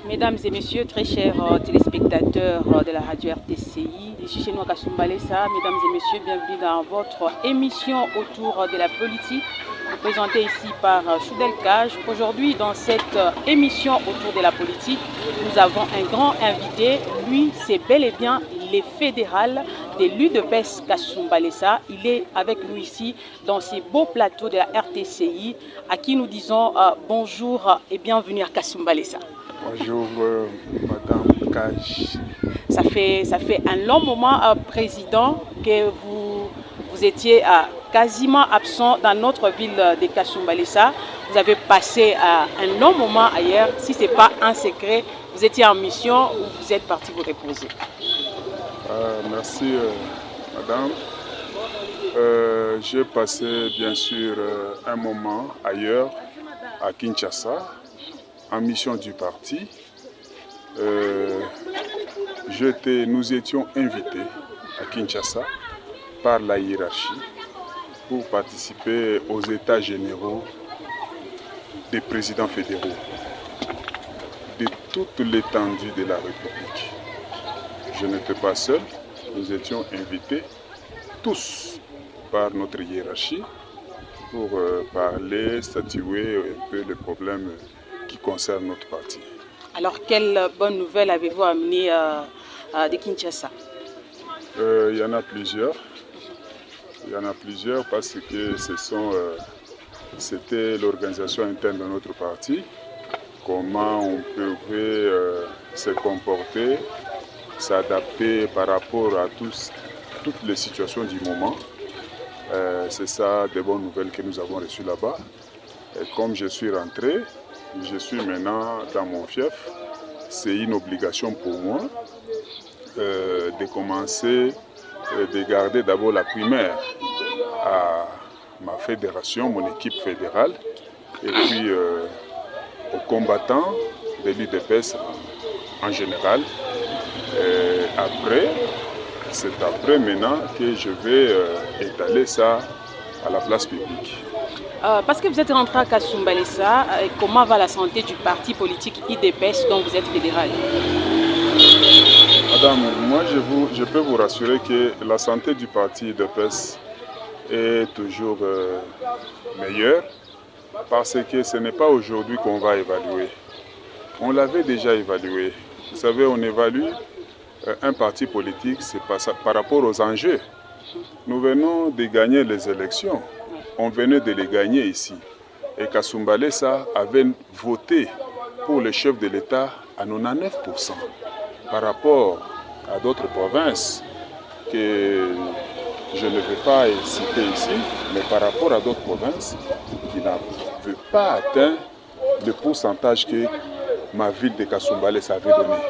Mesdames et messieurs, très chers téléspectateurs de la radio RTCI, ici chez nous à Kasumbalesa, mesdames et messieurs, bienvenue dans votre émission autour de la politique, présentée ici par Choudel Cage. Aujourd'hui, dans cette émission autour de la politique, nous avons un grand invité. Lui, c'est bel et bien le fédéral de l'UDPS Kasumbalesa. Il est avec nous ici dans ces beaux plateaux de la RTCI, à qui nous disons bonjour et bienvenue à Kasumbalesa. Bonjour, Madame Cage. Ça fait un long moment, Président, que vous étiez quasiment absent dans notre ville de Kasumbalesa. Vous avez passé un long moment ailleurs. Si ce n'est pas un secret, vous étiez en mission ou vous êtes parti vous reposer. Merci, Madame. J'ai passé, bien sûr, un moment ailleurs, à Kinshasa, en mission du parti. Nous étions invités à Kinshasa par la hiérarchie pour participer aux états généraux des présidents fédéraux de toute l'étendue de la République. Je n'étais pas seul, nous étions invités tous par notre hiérarchie pour parler, statuer un peu les problèmes qui concerne notre parti. Alors, quelle bonne nouvelle avez-vous amené de Kinshasa? Il y en a plusieurs. Il y en a plusieurs parce que c'était l'organisation interne de notre parti. Comment on pouvait se comporter, s'adapter par rapport à toutes les situations du moment. C'est ça, des bonnes nouvelles que nous avons reçues là-bas. Et comme je suis rentré, je suis maintenant dans mon fief. C'est une obligation pour moi de commencer, de garder d'abord la primaire à ma fédération, mon équipe fédérale, et puis aux combattants de l'UDPS en général. C'est après maintenant que je vais étaler ça à la place publique. Parce que vous êtes rentré à Kasumbalesa, comment va la santé du parti politique UDPS dont vous êtes fédéral? Madame, moi je peux vous rassurer que la santé du parti UDPS est toujours meilleure parce que ce n'est pas aujourd'hui qu'on va évaluer. On l'avait déjà évalué. Vous savez, on évalue un parti politique, c'est par rapport aux enjeux. Nous venons de gagner les élections. On venait de les gagner ici. Et Kasumbalesa avait voté pour le chef de l'État à 99%. Par rapport à d'autres provinces que je ne vais pas citer ici, mais par rapport à d'autres provinces qui n'avaient pas atteint le pourcentage que ma ville de Kasumbalesa avait donné.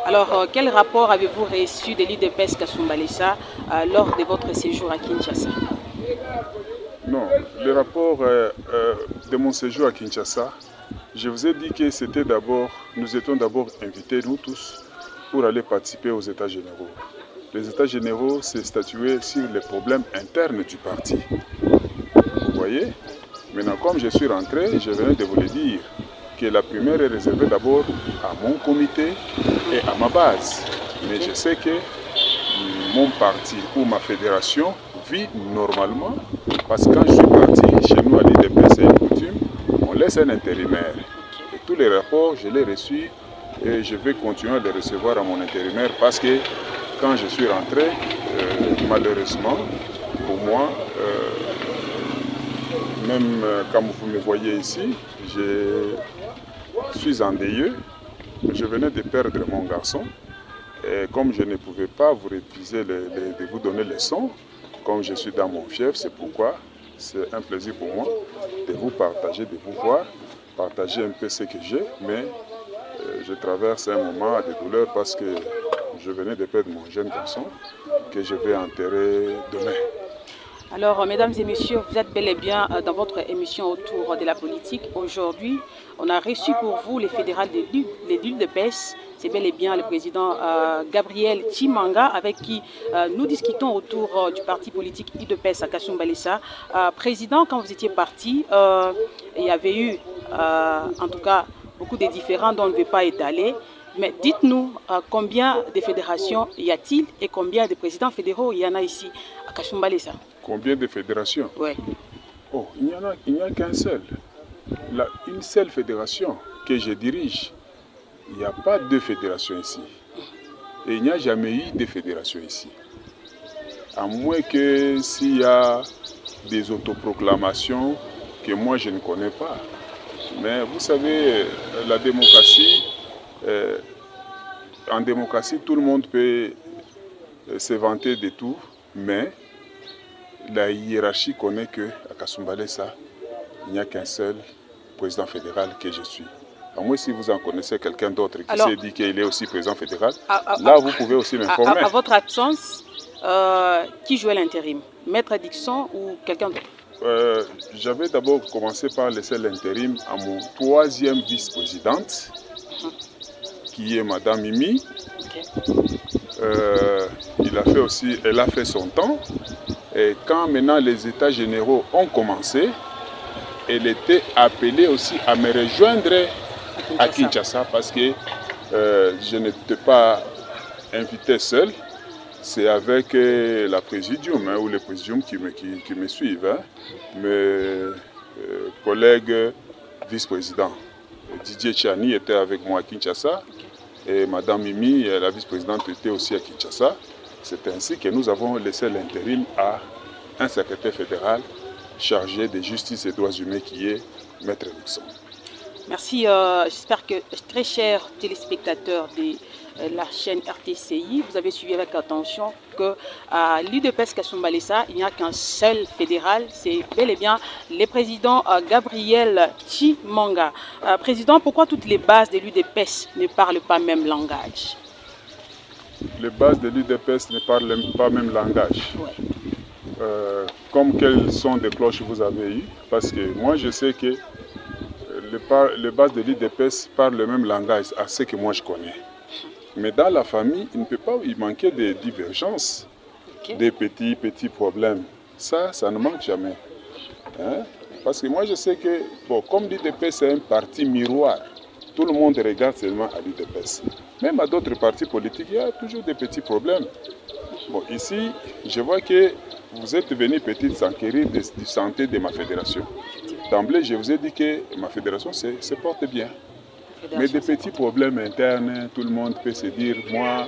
Alors, quel rapport avez-vous reçu de l'UDPS Kasumbalesa lors de votre séjour à Kinshasa? Non, le rapport de mon séjour à Kinshasa, je vous ai dit que nous étions d'abord invités, nous tous, pour aller participer aux États généraux. Les États généraux, c'est statuer sur les problèmes internes du parti. Vous voyez? Maintenant, comme je suis rentré, je venais de vous le dire, que la primaire est réservée d'abord à mon comité et à ma base. Mais je sais que mon parti ou ma fédération vit normalement parce que quand je suis parti, chez nous à l'UDPS, c'est une coutume, on laisse un intérimaire. Et tous les rapports, je les ai reçus et je vais continuer à les recevoir à mon intérimaire parce que quand je suis rentré, malheureusement, pour moi, même comme vous me voyez ici, je suis endeuillé. Je venais de perdre mon garçon. Et comme je ne pouvais pas vous refuser de vous donner les sons, comme je suis dans mon fief, c'est pourquoi c'est un plaisir pour moi de vous partager, de vous voir, partager un peu ce que j'ai, mais je traverse un moment de douleur parce que je venais de perdre mon jeune garçon que je vais enterrer demain. Alors, mesdames et messieurs, vous êtes bel et bien dans votre émission autour de la politique. Aujourd'hui, on a reçu pour vous les fédérales de l'UDPS. C'est bel et bien le président Gabriel Chimanga avec qui nous discutons autour du parti politique UDPS à Kasumbalesa. Président, quand vous étiez parti, il y avait eu en tout cas beaucoup de différends dont on ne veut pas étaler. Mais dites-nous combien de fédérations y a-t-il et combien de présidents fédéraux il y en a ici à Kasumbalesa? Combien de fédérations? Oui. Oh, il n'y a qu'un seul. Une seule fédération que je dirige. Il n'y a pas deux fédérations ici. Et il n'y a jamais eu de fédération ici. À moins que s'il y a des autoproclamations que moi je ne connais pas. Mais vous savez, la démocratie, en démocratie, tout le monde peut se vanter de tout, mais la hiérarchie connaît qu'à Kasumbalesa, il n'y a qu'un seul président fédéral que je suis. À moins si vous en connaissez quelqu'un d'autre qui s'est dit qu'il est aussi président fédéral, là vous pouvez aussi m'informer. À votre absence, qui jouait l'intérim? Maître Dixon ou quelqu'un d'autre? J'avais d'abord commencé par laisser l'intérim à mon troisième vice-présidente, qui est Madame Mimi. Elle a fait son temps. Et quand maintenant les états généraux ont commencé, elle était appelée aussi à me rejoindre à Kinshasa parce que je n'étais pas invité seul. C'est avec la présidium ou les présidiums qui me suivent. Hein. Mes collègues vice-présidents. Didier Tchani était avec moi à Kinshasa et Madame Mimi, la vice-présidente, était aussi à Kinshasa. C'est ainsi que nous avons laissé l'intérim à un secrétaire fédéral chargé de justice et droits humains qui est Maître Dixon. Merci. J'espère que, très chers téléspectateurs de la chaîne RTCI, vous avez suivi avec attention qu'à l'UDPS Kasumbalesa, il n'y a qu'un seul fédéral, c'est bel et bien le président Gabriel Chimanga. Président, pourquoi toutes les bases de l'UDPS ne parlent pas le même langage? Les bases de l'UDPS ne parlent pas le même langage. Ouais. Comme quels sont des cloches vous avez eues? Parce que moi je sais que les bases de l'UDPS parlent le même langage à ce que moi je connais. Mais dans la famille, il ne peut pas y manquer de divergences, des petits problèmes. Ça ne manque jamais. Hein? Parce que moi je sais que, bon, comme l'UDPS est un parti miroir, tout le monde regarde seulement à l'UDPS. Même à d'autres partis politiques, il y a toujours des petits problèmes. Bon, ici, je vois que vous êtes venu peut-être s'enquérir de la santé de ma fédération. D'emblée, je vous ai dit que ma fédération se porte bien. Mais des petits problèmes internes, tout le monde peut se dire, moi,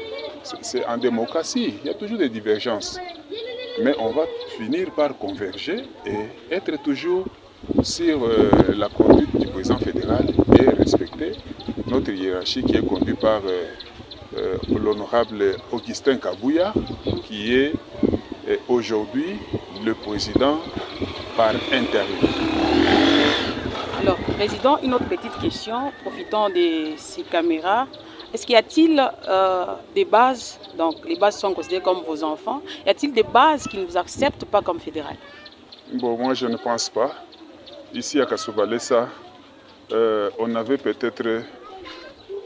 c'est en démocratie, il y a toujours des divergences. Mais on va finir par converger et être toujours sur la conduite du président fédéral et respecter notre hiérarchie qui est conduite par l'honorable Augustin Kabouya, qui est aujourd'hui le président par intérim. Alors, Président, une autre petite question, profitant de ces caméras. Est-ce qu'il y a-t-il des bases, donc les bases sont considérées comme vos enfants, y a-t-il des bases qui ne vous acceptent pas comme fédéral? Bon, moi je ne pense pas. Ici à Kasumbalesa, on avait peut-être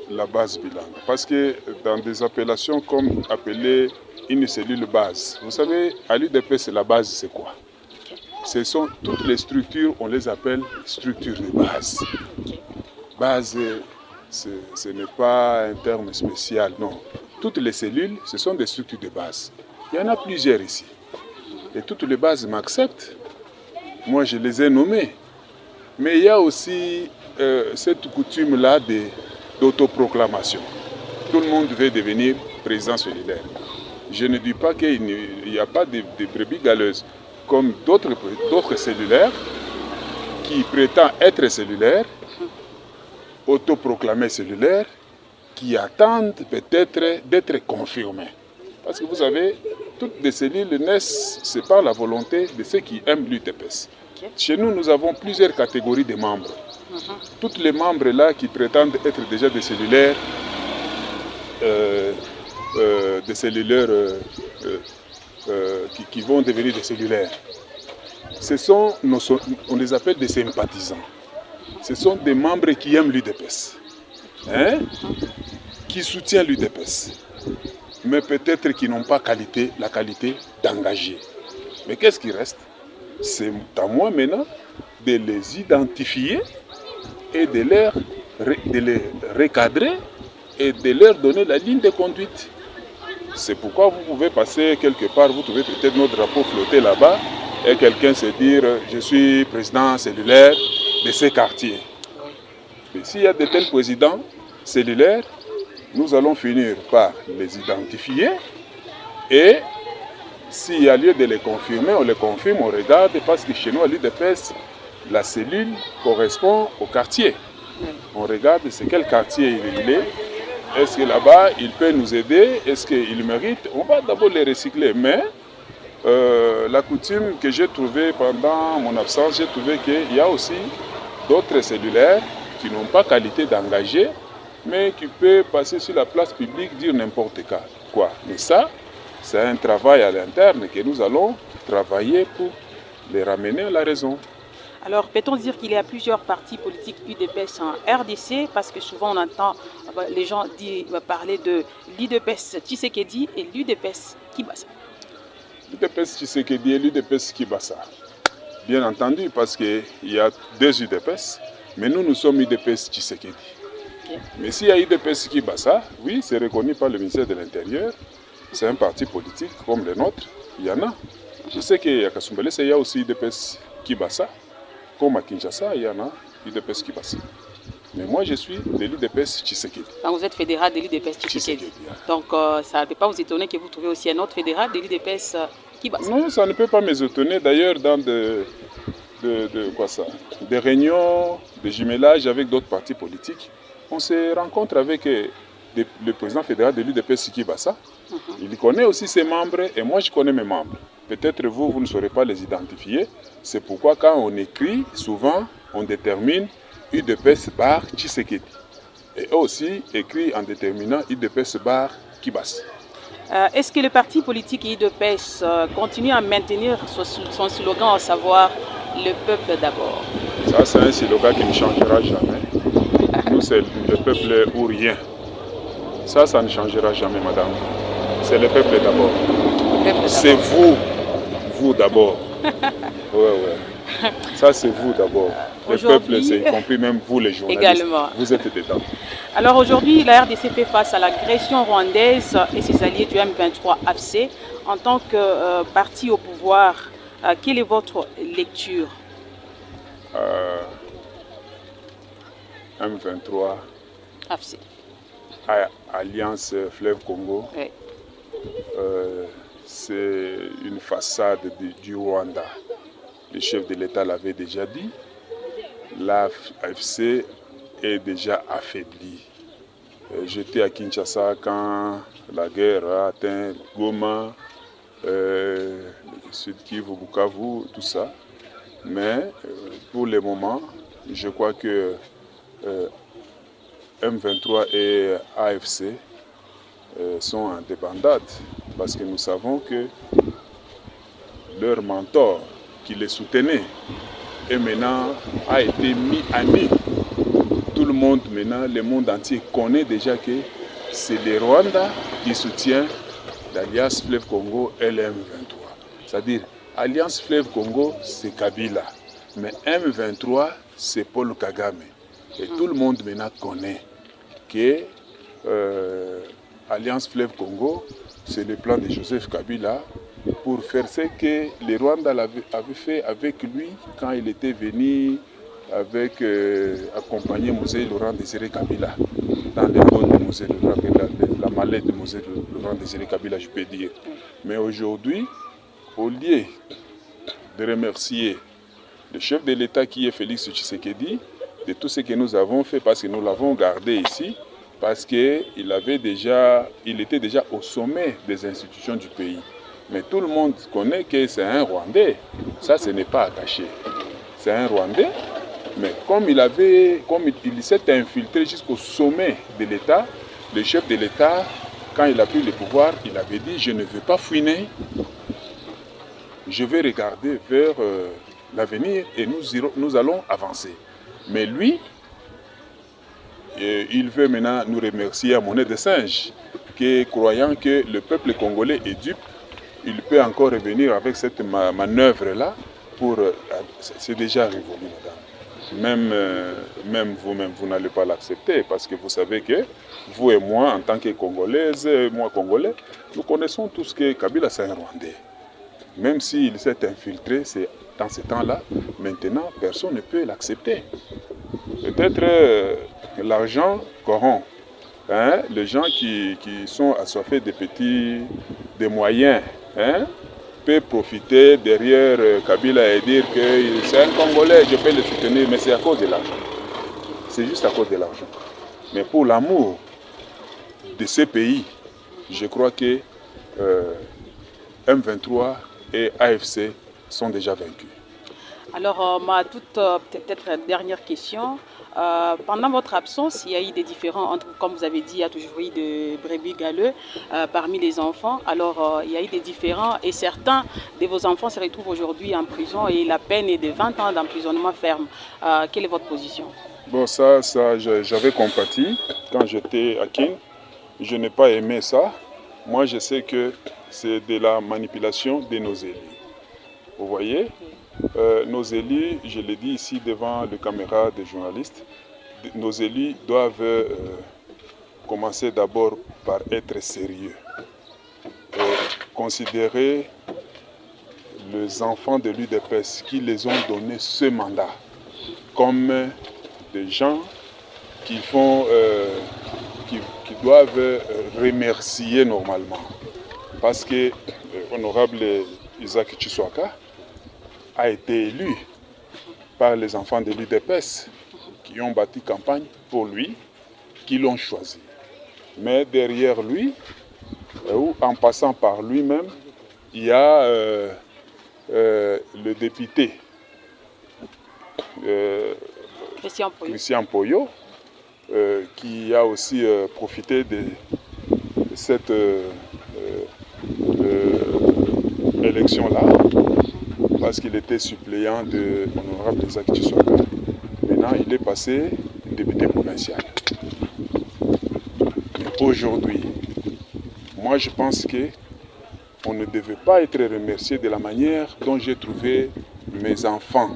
la base bilingue. Parce que dans des appellations comme appelée une cellule base, vous savez, à l'UDPS, la base c'est quoi? Ce sont toutes les structures, on les appelle structures de base. Base, ce n'est pas un terme spécial, non. Toutes les cellules, ce sont des structures de base. Il y en a plusieurs ici. Et toutes les bases m'acceptent. Moi, je les ai nommées. Mais il y a aussi cette coutume-là d'autoproclamation. Tout le monde veut devenir président solidaire. Je ne dis pas qu'il n'y a pas de brebis galeuses comme d'autres cellulaires qui prétendent être cellulaires, autoproclamés cellulaires, qui attendent peut-être d'être confirmés. Parce que vous savez, toutes les cellules naissent, c'est par la volonté de ceux qui aiment l'UDPS. Ok. Chez nous, nous avons plusieurs catégories de membres. Tous les membres là qui prétendent être déjà des cellulaires, qui vont devenir des cellulaires. On les appelle des sympathisants. Ce sont des membres qui aiment l'UDPS, hein, qui soutiennent l'UDPS, mais peut-être qui n'ont pas la qualité d'engager. Mais qu'est-ce qui reste? C'est à moi maintenant de les identifier et de les recadrer et de leur donner la ligne de conduite. C'est pourquoi vous pouvez passer quelque part, vous trouvez peut-être notre drapeau flotter là-bas et quelqu'un se dire je suis président cellulaire de ces quartiers. Mais s'il y a de tels présidents cellulaires, nous allons finir par les identifier et s'il y a lieu de les confirmer, on les confirme, on regarde parce que chez nous à l'UDPS, la cellule correspond au quartier. On regarde c'est quel quartier il est. Est-ce que là-bas, il peut nous aider? Est-ce qu'il mérite? On va d'abord les recycler. Mais la coutume que j'ai trouvée pendant mon absence, j'ai trouvé qu'il y a aussi d'autres cellulaires qui n'ont pas qualité d'engager, mais qui peuvent passer sur la place publique, dire n'importe quoi. Mais ça, c'est un travail à l'interne que nous allons travailler pour les ramener à la raison. Alors, peut-on dire qu'il y a plusieurs partis politiques UDPS en RDC? Parce que souvent on entend les gens parler de l'UDPS Tshisekedi et l'UDPS Kibasa. L'UDPS Tshisekedi et l'UDPS Kibasa. Bien entendu, parce qu'il y a deux UDPS, mais nous sommes UDPS Tshisekedi. Okay. Mais s'il y a UDPS Kibasa, oui, c'est reconnu par le ministère de l'Intérieur. C'est un parti politique comme le nôtre. Il y en a. Je sais qu'à Kasumbalesa, il y a aussi UDPS Kibasa. Comme à Kinshasa, il y en a l'UDPS Kibasa. Mais moi, je suis de l'UDPS Tshisekedi. Donc vous êtes fédéral de l'UDPS Tshisekedi. Donc ça ne peut pas vous étonner que vous trouvez aussi un autre fédéral de l'UDPS Kibasa. Non, ça ne peut pas m'étonner. D'ailleurs, dans des réunions de jumelage avec d'autres partis politiques, on se rencontre avec le président fédéral de l'UDPS Kibasa. Il connaît aussi ses membres et moi, je connais mes membres. Peut-être vous ne saurez pas les identifier. C'est pourquoi quand on écrit, souvent, on détermine UDPS bar Tshisekedi. Et eux aussi écrit en déterminant UDPS bar Kibasa. Est-ce que le parti politique UDPS continue à maintenir son slogan, à savoir « Le peuple d'abord » ? Ça, c'est un slogan qui ne changera jamais. Nous, c'est le peuple ou rien. Ça ne changera jamais, madame. C'est le peuple d'abord. C'est vous d'abord. Ouais. Ça, c'est vous d'abord. Le peuple, c'est y compris même vous, les journalistes. Également. Vous êtes dedans. Alors aujourd'hui, la RDC fait face à l'agression rwandaise et ses alliés du M23 AFC. En tant que parti au pouvoir, quelle est votre lecture? M23 AFC. Alliance Fleuve Congo. Oui. C'est une façade du Rwanda. Le chef de l'État l'avait déjà dit. L'AFC est déjà affaibli. J'étais à Kinshasa quand la guerre a atteint Goma, Sud Kivu, Bukavu, tout ça. Mais pour le moment, je crois que M23 et AFC sont en débandade parce que nous savons que leur mentor qui les soutenait et maintenant a été mis à nu. Tout le monde maintenant, le monde entier connaît déjà que c'est le Rwanda qui soutient l'Alliance Fleuve Congo et le M23. C'est-à-dire, Alliance Fleuve Congo, c'est Kabila. Mais M23, c'est Paul Kagame. Et tout le monde maintenant connaît que Alliance Fleuve Congo, c'est le plan de Joseph Kabila pour faire ce que le Rwanda avait fait avec lui quand il était venu avec accompagner Mosée Laurent Désiré Kabila dans les bottes de Mosée Laurent Kabila, la mallette de Mosée Laurent Désiré Kabila, je peux dire. Mais aujourd'hui, au lieu de remercier le chef de l'État qui est Félix Tshisekedi de tout ce que nous avons fait, parce que nous l'avons gardé ici, parce qu'il était déjà au sommet des institutions du pays. Mais tout le monde connaît que c'est un Rwandais. Ça, ce n'est pas à cacher. C'est un Rwandais, mais comme il s'est infiltré jusqu'au sommet de l'État, le chef de l'État, quand il a pris le pouvoir, il avait dit « Je ne veux pas fouiner, je vais regarder vers l'avenir et nous allons avancer. » Mais lui, il veut maintenant nous remercier à monnaie de singe, que, croyant que le peuple congolais est dupe, il peut encore revenir avec cette manœuvre-là pour... c'est déjà révolu, madame. Même vous-même, vous n'allez pas l'accepter parce que vous savez que vous et moi, en tant que Congolaises, moi Congolais, nous connaissons tous que Kabila c'est un Rwandais. Même s'il s'est infiltré dans ce temps-là, maintenant, personne ne peut l'accepter. Peut-être l'argent corrompt. Hein? Les gens qui sont assoiffés des moyens, hein, peut profiter derrière Kabila et dire que c'est un Congolais, je peux le soutenir, mais c'est à cause de l'argent. C'est juste à cause de l'argent. Mais pour l'amour de ce pays, je crois que M23 et AFC sont déjà vaincus. Alors, ma toute peut-être dernière question. Pendant votre absence, il y a eu des différends entre, comme vous avez dit, il y a toujours eu de brebis galeux parmi les enfants. Alors, il y a eu des différends et certains de vos enfants se retrouvent aujourd'hui en prison et la peine est de 20 ans d'emprisonnement ferme. Quelle est votre position? Bon, ça j'avais compati quand j'étais à Kin. Je n'ai pas aimé ça. Moi, je sais que c'est de la manipulation de nos élus. Vous voyez? Nos élus, je l'ai dit ici devant les caméras des journalistes, nos élus doivent commencer d'abord par être sérieux. Considérer les enfants de l'UDPS qui les ont donné ce mandat comme des gens qui doivent remercier normalement. Parce que l'honorable Isaac Chiswaka a été élu par les enfants de l'UDPS qui ont bâti campagne pour lui, qui l'ont choisi. Mais derrière lui, ou en passant par lui-même, il y a le député Christian Poyo, qui a aussi profité de cette élection-là, parce qu'il était suppléant de l'honorable Isaac Chiswaka. Maintenant, il est passé député provincial. Aujourd'hui, moi je pense qu'on ne devait pas être remercié de la manière dont j'ai trouvé mes enfants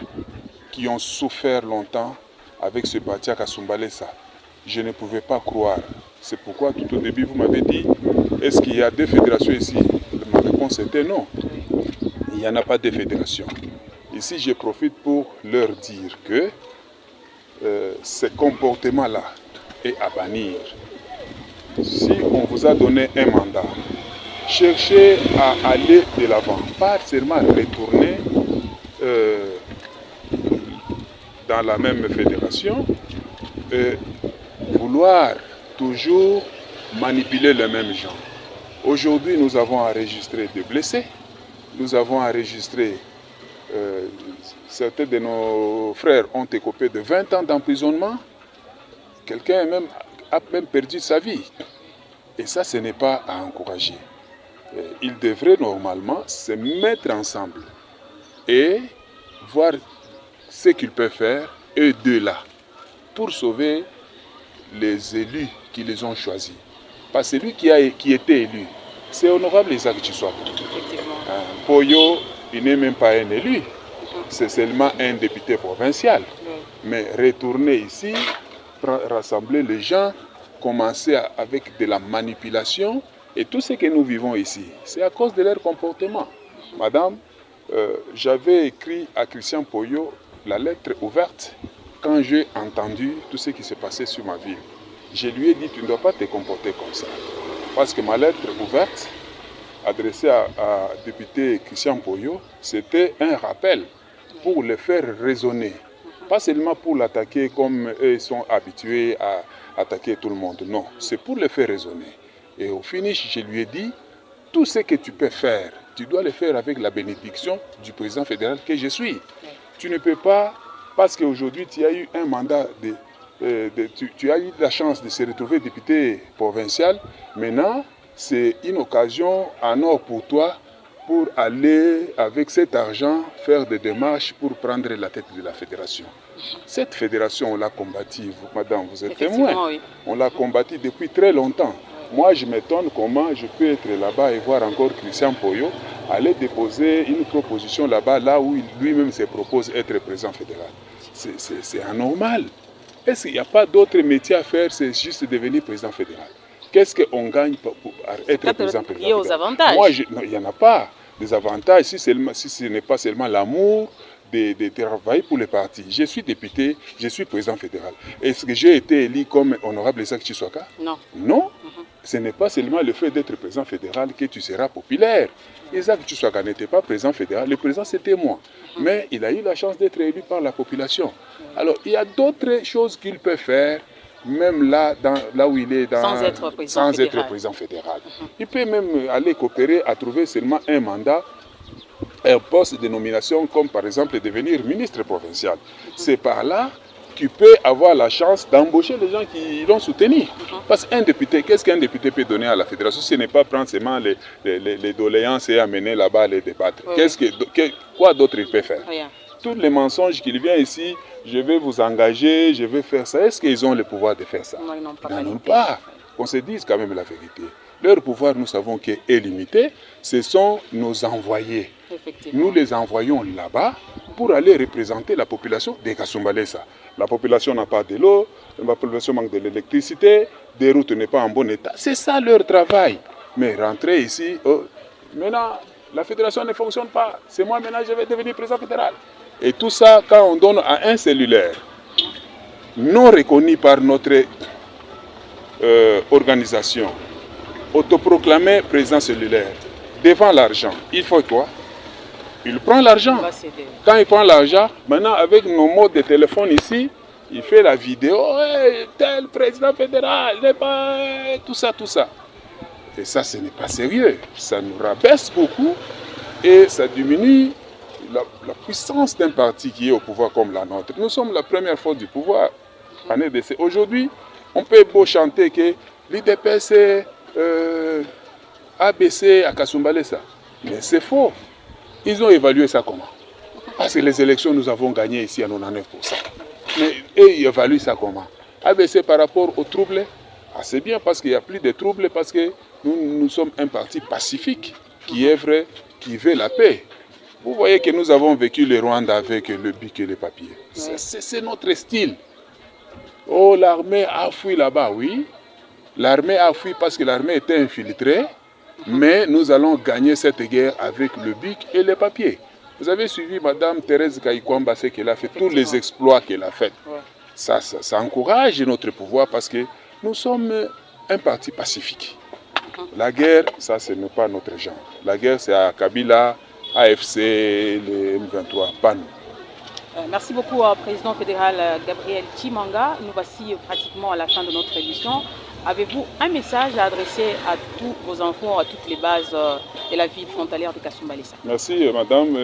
qui ont souffert longtemps avec ce Batia Kasumbalesa. Je ne pouvais pas croire. C'est pourquoi tout au début vous m'avez dit, est-ce qu'il y a deux fédérations ici? Ma réponse était non. Il n'y en a pas de fédération. Ici, je profite pour leur dire que ce comportement-là est à bannir. Si on vous a donné un mandat, cherchez à aller de l'avant, pas seulement retourner dans la même fédération, vouloir toujours manipuler les mêmes gens. Aujourd'hui, nous avons enregistré des blessés. Nous avons enregistré, certains de nos frères ont écopé de 20 ans d'emprisonnement. Quelqu'un a même perdu sa vie. Et ça, ce n'est pas à encourager. Ils devraient normalement se mettre ensemble et voir ce qu'ils peuvent faire, eux deux là, pour sauver les élus qui les ont choisis. Pas celui qui était élu, c'est honorable Isaac Chiswaka. Poyo, il n'est même pas un élu, c'est seulement un député provincial. Mais retourner ici, rassembler les gens, commencer avec de la manipulation, et tout ce que nous vivons ici, c'est à cause de leur comportement. Madame, j'avais écrit à Christian Poyo la lettre ouverte quand j'ai entendu tout ce qui s'est passé sur ma ville. Je lui ai dit, tu ne dois pas te comporter comme ça. Parce que ma lettre ouverte, adressée à député Christian Poyo, c'était un rappel pour le faire raisonner. Pas seulement pour l'attaquer comme eux sont habitués à attaquer tout le monde. Non, c'est pour le faire raisonner. Et au finish, je lui ai dit, tout ce que tu peux faire tu dois le faire avec la bénédiction du président fédéral que je suis. Tu ne peux pas, parce qu'aujourd'hui tu as eu un mandat, tu as eu la chance de se retrouver député provincial, maintenant c'est une occasion en or pour toi pour aller avec cet argent faire des démarches pour prendre la tête de la fédération. Cette fédération, on l'a combattue, madame, vous êtes témoin. Oui. On l'a combattue depuis très longtemps. Moi, je m'étonne comment je peux être là-bas et voir encore Christian Poyo aller déposer une proposition là-bas, là où lui-même se propose être président fédéral. C'est anormal. Est-ce qu'il n'y a pas d'autre métier à faire, c'est juste devenir président fédéral? Qu'est-ce qu'on gagne pour être président fédéral? Aux avantages. Moi, non, il n'y en a pas des avantages si ce n'est pas seulement l'amour de travailler pour le parti. Je suis député, je suis président fédéral. Est-ce que j'ai été élu comme honorable Isaac Tshisekedi? Non. Non. Ce n'est pas seulement le fait d'être président fédéral que tu seras populaire. Isaac Tshisekedi n'était pas président fédéral, le président c'était moi. Mais il a eu la chance d'être élu par la population. Alors il y a d'autres choses qu'il peut faire, même là, là où il est, sans être président fédéral. Il peut même aller coopérer à trouver seulement un mandat, un poste de nomination, comme par exemple devenir ministre provincial. C'est par là qu'il peut avoir la chance d'embaucher les gens qui l'ont soutenu. Parce qu'un député, qu'est-ce qu'un député peut donner à la fédération? Ce n'est pas prendre seulement les doléances et amener là-bas les débattre. Quoi d'autre il peut faire? Rien. Tous les mensonges qu'il vient ici, je vais vous engager, je vais faire ça. Est-ce qu'ils ont le pouvoir de faire ça? Non, ils n'ont pas. Qu'on se dise quand même la vérité. Leur pouvoir, nous savons qu'il est limité. Ce sont nos envoyés. Nous les envoyons là-bas pour aller représenter la population de Kasumbalesa. La population n'a pas de l'eau, la population manque de l'électricité, des routes n'est pas en bon état. C'est ça leur travail. Mais rentrer ici, maintenant, la fédération ne fonctionne pas. C'est moi maintenant, je vais devenir président fédéral. Et tout ça, quand on donne à un cellulaire non reconnu par notre organisation, autoproclamé président cellulaire, devant l'argent, il faut quoi? Il prend l'argent. Quand il prend l'argent, maintenant avec nos modes de téléphone ici, il fait la vidéo, tel président fédéral, n'est pas tout ça, tout ça. Et ça, ce n'est pas sérieux. Ça nous rabaisse beaucoup et ça diminue la puissance d'un parti qui est au pouvoir comme la nôtre. Nous sommes la première force du pouvoir en RDC. Aujourd'hui, on peut beau chanter que l'IDPS est ABC à Kasumbalesa. Mais c'est faux. Ils ont évalué ça comment? Parce que les élections, nous avons gagné ici à 99%. Mais ils évaluent ça comment? ABC par rapport aux troubles, c'est bien parce qu'il n'y a plus de troubles, parce que nous sommes un parti pacifique qui est vrai, qui veut la paix. Vous voyez que nous avons vécu le Rwanda avec le bic et le papier. C'est notre style. Oh, l'armée a fui là-bas, oui. L'armée a fui parce que l'armée était infiltrée. Mais nous allons gagner cette guerre avec le bic et les papiers. Vous avez suivi Mme Thérèse Kayikwamba, ce qu'elle a fait, tous les exploits qu'elle a fait. Ça encourage notre pouvoir parce que nous sommes un parti pacifique. La guerre, ça ce n'est pas notre genre. La guerre c'est à Kabila, AFC, les M23, pas nous. Merci beaucoup, Président fédéral Gabriel Chimanga. Nous voici pratiquement à la fin de notre émission. Avez-vous un message à adresser à tous vos enfants, à toutes les bases de la ville frontalière de Kasumbalesa? Merci, madame.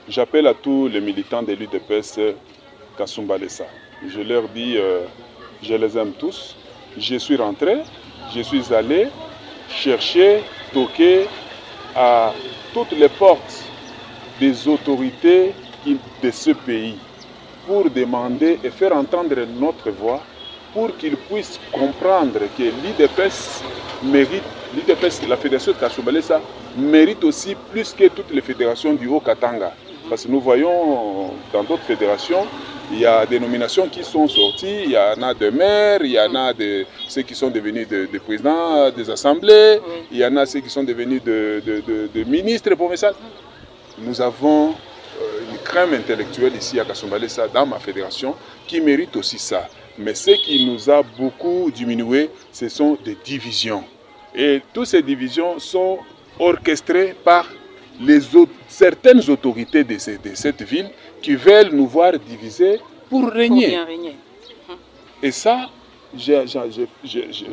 J'appelle à tous les militants de l'UDPS Kasumbalesa. Je leur dis, je les aime tous. Je suis rentré, je suis allé chercher, toquer à toutes les portes des autorités de ce pays pour demander et faire entendre notre voix, pour qu'ils puissent comprendre que l'IDPS mérite, la fédération de Kasumbalesa mérite aussi plus que toutes les fédérations du Haut-Katanga. Parce que nous voyons dans d'autres fédérations, il y a des nominations qui sont sorties, il y en a de maires, il y en a de ceux qui sont devenus des présidents des assemblées, il y en a ceux qui sont devenus de ministres provinciaux. Nous avons une crème intellectuelle ici à Kasumbalesa, dans ma fédération, qui mérite aussi ça. Mais ce qui nous a beaucoup diminué, ce sont des divisions. Et toutes ces divisions sont orchestrées par certaines autorités de cette ville qui veulent nous voir divisés pour régner. Pour bien régner. Et ça,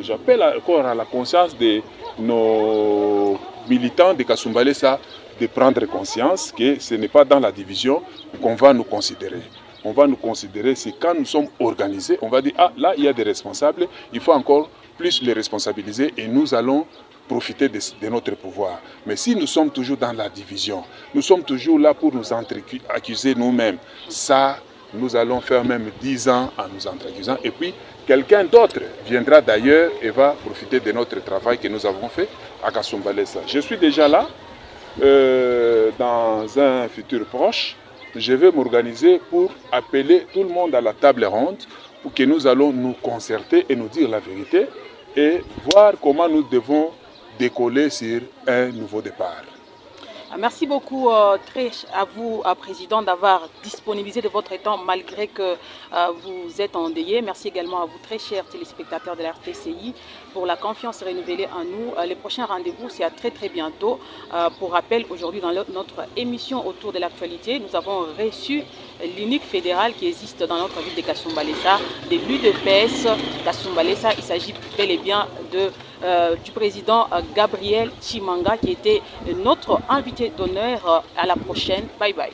j'appelle encore à la conscience de nos militants de Kasumbalesa de prendre conscience que ce n'est pas dans la division qu'on va nous considérer. On va nous considérer, c'est quand nous sommes organisés, on va dire, ah là il y a des responsables, il faut encore plus les responsabiliser et nous allons profiter de notre pouvoir. Mais si nous sommes toujours dans la division, nous sommes toujours là pour nous accuser nous-mêmes, ça, nous allons faire même 10 ans en nous accusant. Et puis, quelqu'un d'autre viendra d'ailleurs et va profiter de notre travail que nous avons fait à Kasumbalesa. Je suis déjà là, dans un futur proche. Je vais m'organiser pour appeler tout le monde à la table ronde pour que nous allons nous concerter et nous dire la vérité et voir comment nous devons décoller sur un nouveau départ. Merci beaucoup à vous, Président, d'avoir disponibilisé de votre temps malgré que vous êtes endeuillé. Merci également à vous, très chers téléspectateurs de la RTCI, pour la confiance renouvelée en nous. Les prochains rendez-vous, c'est à très bientôt. Pour rappel, aujourd'hui, dans notre émission autour de l'actualité, nous avons reçu l'unique fédéral qui existe dans notre ville de Kasumbalesa, de l'UDPS Kasumbalesa. Il s'agit bel et bien du président Gabriel Chimanga qui était notre invité d'honneur. À la prochaine. Bye bye.